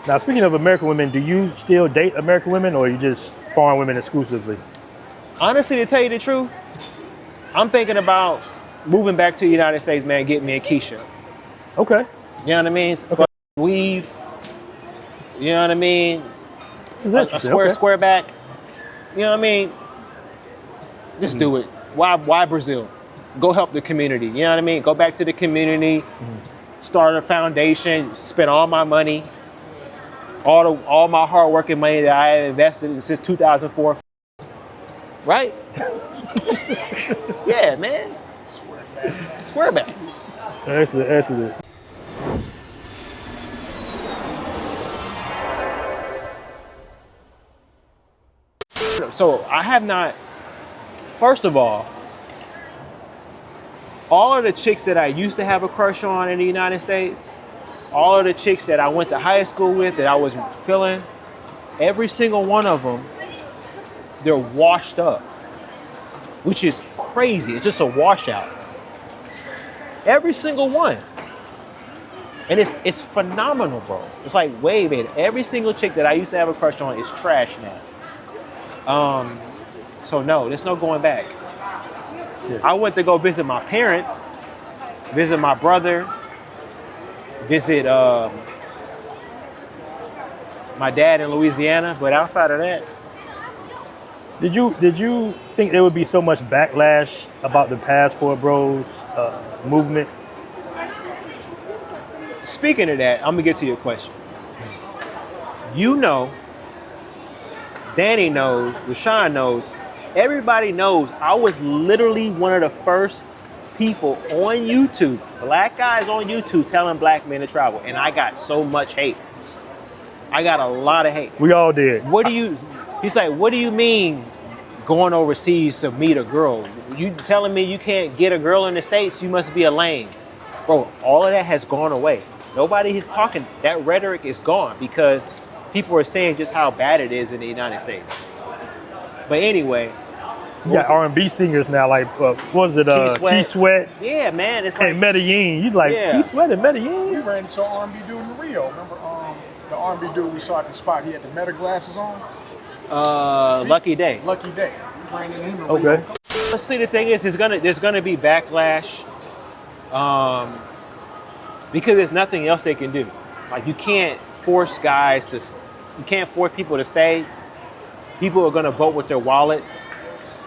Now, speaking of American women, do you still date American women, or you just foreign women exclusively? Honestly, to tell you the truth, I'm thinking about moving back to the United States, man, get me a Keisha. Okay. You know what I mean? Okay. Weave. You know what I mean? This is A interesting. square, Okay. square back. You know what I mean? Just do it. Why Brazil? Go help the community. You know what I mean? Go back to the community, start a foundation, spend all my money, all my hard working money that I have invested since 2004. Right? Yeah, man. Square back. Excellent. Excellent. So I have not, first of all of the chicks that I used to have a crush on in the United States, all of the chicks that I went to high school with that I was feeling, every single one of them, they're washed up, which is crazy. It's just a washout. Every single one. And it's phenomenal, bro. It's like, wait, man, every single chick that I used to have a crush on is trash now. So no, there's no going back. Yeah. I went to go visit my parents, visit my brother, visit my dad in Louisiana, but outside of that. Did you think there would be so much backlash about the Passport Bros movement? Speaking of that, I'm gonna get to your question. You know, Danny knows, Rashawn knows, everybody knows I was literally one of the first people on YouTube, black guys on YouTube, telling black men to travel, and I got so much hate. I got a lot of hate. We all did. He's like, what do you mean going overseas to meet a girl? You telling me you can't get a girl in the States, you must be a lame. Bro, all of that has gone away. Nobody is talking, that rhetoric is gone because people are saying just how bad it is in the United States. But anyway. You got R&B singers now, like, what was it, Key Sweat? Yeah, man, it's like. And Medellin. You like, yeah. Key Sweat and Medellin? We ran into an R&B dude in Rio. Remember the R&B dude we saw at the spot? He had the Meta glasses on? Lucky Day. Lucky Day. We ran into him in Rio. Let's see, the thing is, there's gonna be backlash. Because there's nothing else they can do. Like, you can't force people to stay. People are gonna vote with their wallets.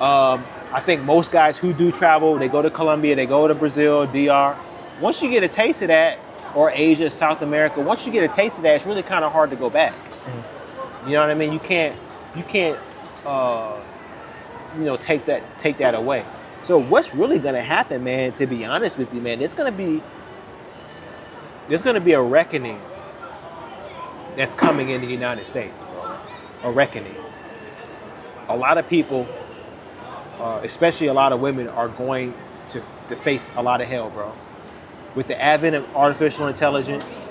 I think most guys who do travel, they go to Colombia, they go to Brazil, DR. Once you get a taste of that, or Asia, South America, once you get a taste of that, it's really kind of hard to go back. You know what I mean? You can't, take that away. So what's really gonna happen, man, to be honest with you, man, there's gonna be a reckoning that's coming in the United States, bro. A reckoning. A lot of people, especially a lot of women, are going to face a lot of hell, bro. With the advent of artificial intelligence,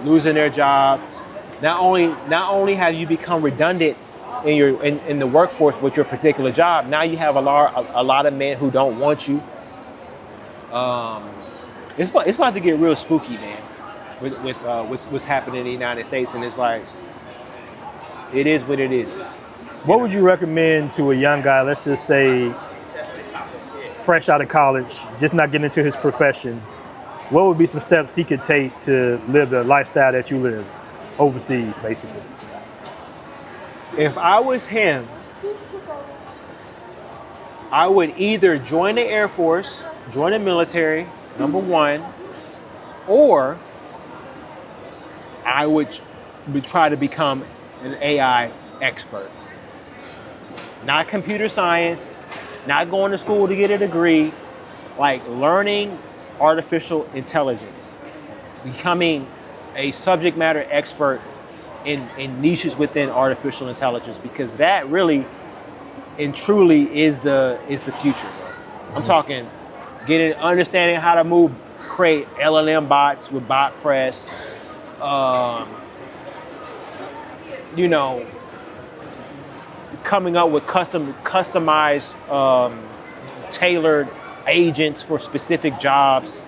losing their jobs, not only have you become redundant in the workforce with your particular job, now you have a lot of men who don't want you. It's about to get real spooky, man, with what's happening in the United States, and it's like, it is what it is. What would you recommend to a young guy, let's just say, fresh out of college, just not getting into his profession? What would be some steps he could take to live the lifestyle that you live overseas, basically? If I was him, I would either join the Air Force, join the military, number one, or I would try to become an AI expert. Not computer science, not going to school to get a degree, like learning artificial intelligence, becoming a subject matter expert in niches within artificial intelligence, because that really and truly is the future, bro. I'm talking understanding how to create LLM bots with bot press, coming up with customized, tailored agents for specific jobs.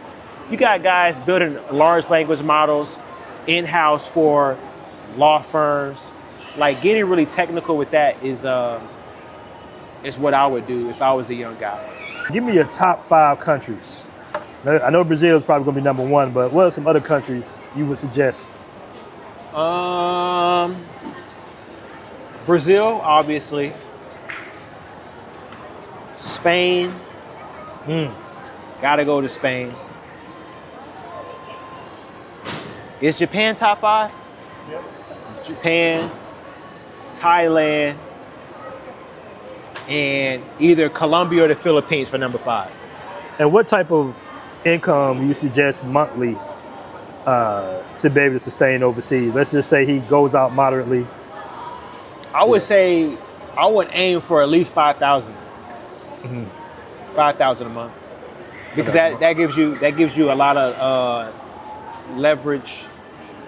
You got guys building large language models in-house for law firms. Like getting really technical with that is what I would do if I was a young guy. Give me your top 5 countries. I know Brazil is probably going to be #1, but what are some other countries you would suggest? Brazil, obviously. Spain. Gotta go to Spain. Is Japan top 5? Yep. Japan, Thailand, and either Colombia or the Philippines for #5. And what type of income you suggest monthly to be able to sustain overseas? Let's just say he goes out moderately. I would say I would aim for at least 5,000. 5,000 a month, because that gives you a lot of leverage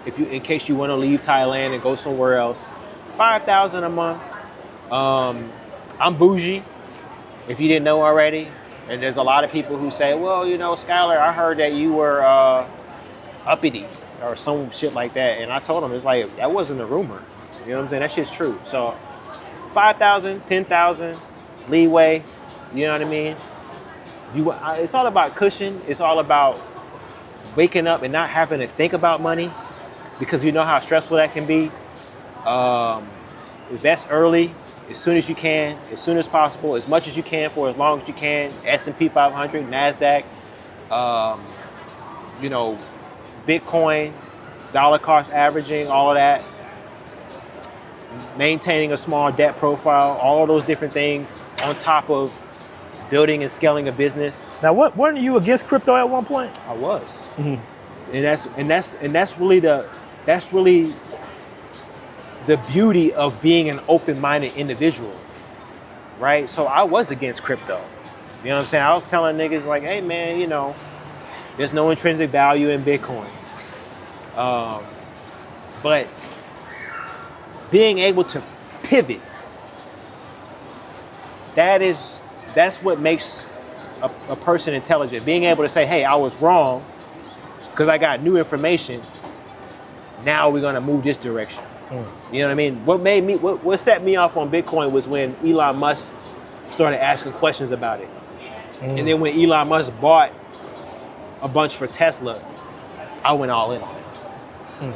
in case you want to leave Thailand and go somewhere else. 5,000 a month. I'm bougie, if you didn't know already. And there's a lot of people who say, well, you know, Skylar, I heard that you were uppity or some shit like that. And I told them, it's like, that wasn't a rumor. You know what I'm saying? That shit's true. So 5,000, 10,000 leeway. You know what I mean? It's all about cushion. It's all about waking up and not having to think about money, because you know how stressful that can be. Invest early, as soon as you can, as soon as possible, as much as you can for as long as you can. S&P 500, NASDAQ, you know, Bitcoin, dollar cost averaging, all of that. Maintaining a small debt profile, all of those different things on top of building and scaling a business. Now, weren't you against crypto at one point? I was, and that's really the beauty of being an open-minded individual, right? So I was against crypto. You know what I'm saying? I was telling niggas like, hey man, you know, there's no intrinsic value in Bitcoin. But being able to pivot, that's what makes a person intelligent. Being able to say, hey, I was wrong because I got new information. Now we're gonna move this direction. You know what I mean? What set me off on Bitcoin was when Elon Musk started asking questions about it. And then when Elon Musk bought a bunch for Tesla, I went all in on it.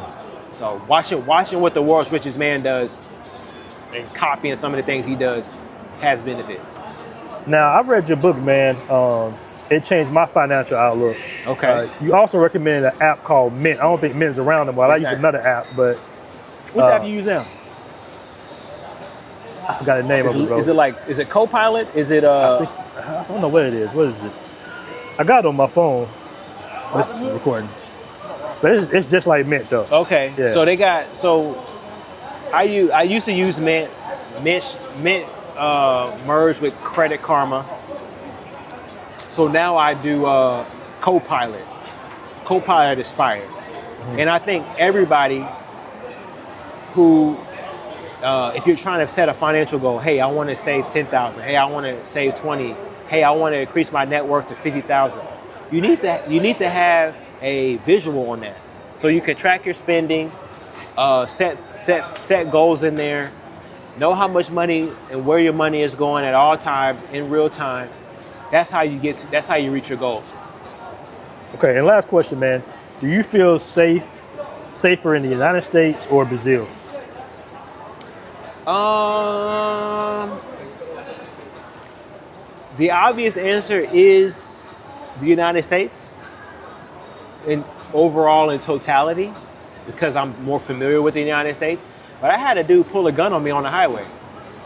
So watching what the world's richest man does and copying some of the things he does has benefits. Now, I read your book, man. It changed my financial outlook. Okay. You also recommended an app called Mint. I don't think Mint's around anymore. I use another app, but what app do you use now? I forgot the name of it, bro. Is it Copilot? Is it I don't know what it is. What is it? I got it on my phone. It's recording. But it's just like Mint though. Okay. Yeah. So I used to use Mint. Mint merged with Credit Karma. So now I do Copilot. Copilot is fire. And I think everybody who, if you're trying to set a financial goal, hey, I want to save 10,000. Hey, I want to save 20. Hey, I want to increase my net worth to 50,000. You need to have a visual on that, so you can track your spending, set goals in there, know how much money and where your money is going at all time in real time. That's how you reach your goals. Okay, and last question, man. Do you feel safer in the United States or Brazil? The obvious answer is the United States in overall in totality, because I'm more familiar with the United States. But I had a dude pull a gun on me on the highway.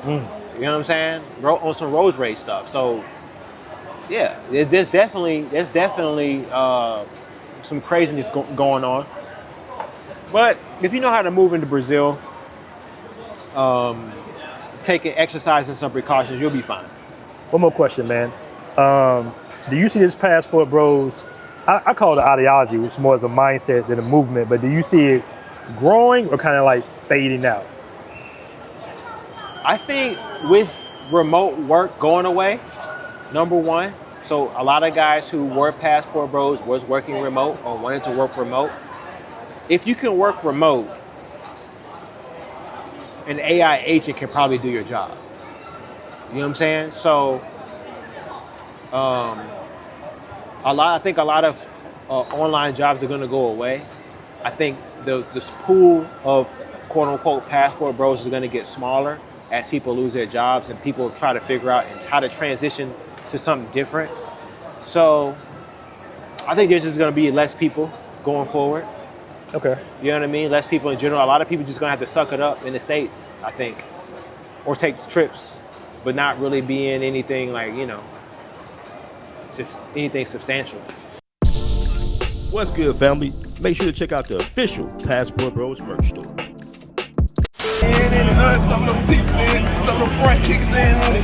You know what I'm saying? On some road rage stuff. So yeah, there's definitely some craziness going on. But if you know how to move into Brazil, taking exercise and some precautions, you'll be fine. One more question, man. Do you see this Passport Bros? I call it an ideology, which is more as a mindset than a movement, but do you see it growing or kind of like fading out? I think with remote work going away, number one, so a lot of guys who were Passport Bros was working remote or wanted to work remote. if you can work remote, an AI agent can probably do your job. You know what I'm saying? So, I think a lot of online jobs are going to go away. I think this pool of quote unquote passport bros is going to get smaller as people lose their jobs and people try to figure out how to transition to something different. So I think there's just going to be less people going forward. Okay. You know what I mean? Less people in general. A lot of people just going to have to suck it up in the States, I think, or take trips, but not really being anything like, you know, just anything substantial. What's good, family? Make sure to check out the official Passport Bros merch store. Some of them seats in, some of them front kicks in. You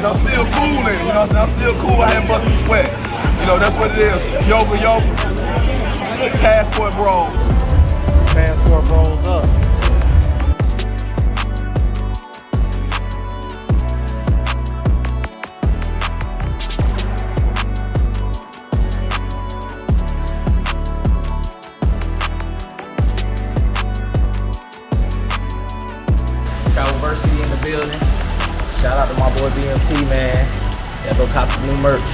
know, still cool in it. You know what I'm saying? I'm still cool. I ain't busting sweat. You know, that's what it is. Yoga. Passport Bros. Passport Bros up. University in the building. Shout out to my boy BMT, man. Yeah, go cop the new merch.